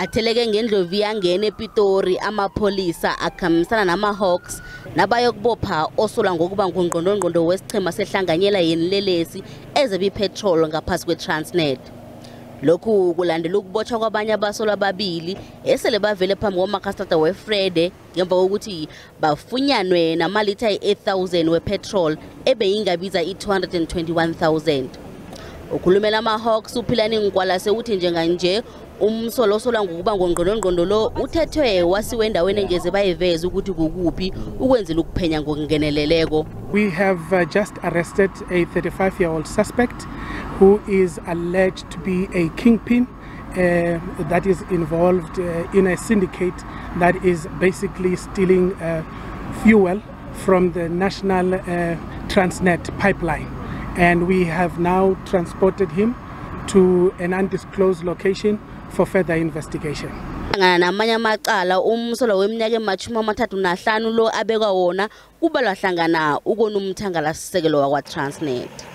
atheleke ngendlovu yangena ePitori amapolisa akhamisana nama-Hawks nabayokubopha osolwa ngokuba ngungqondongqondo wesichema sehlanganyela yenilelesi ezebe ipetrol ngaphasi kwe-Transnet. Lokhu kulandela ukubotshwa kwabanye abasolwa ababili esele bavele phambi komakhastrata weFrede ngemva kokuthi bafunyanwe namalitha i-8,000 wepetrol ebeyingabiza i-221,000. Ukhulumela ama-Hawks uphilani ngikwalase uthi njenganje Umsolwa osolwa ngokuba ngungqondongqondo lo uthethwe wasiwe endaweni engeze bayiveze ukuthi kukuphi ukwenzela ukuphenya ngokungeneleleko. We have just arrested a 35-year-old suspect who is alleged to be a kingpin that is involved in a syndicate that is basically stealing fuel from the national Transnet pipeline. And we have now transported him to an undisclosed location for further investigation. Namanye amacala umsolwa weminyaka ema-35 lo abekwa wona kubalwa hlangana ukona umthangalasisekelo wakwa-Transnet.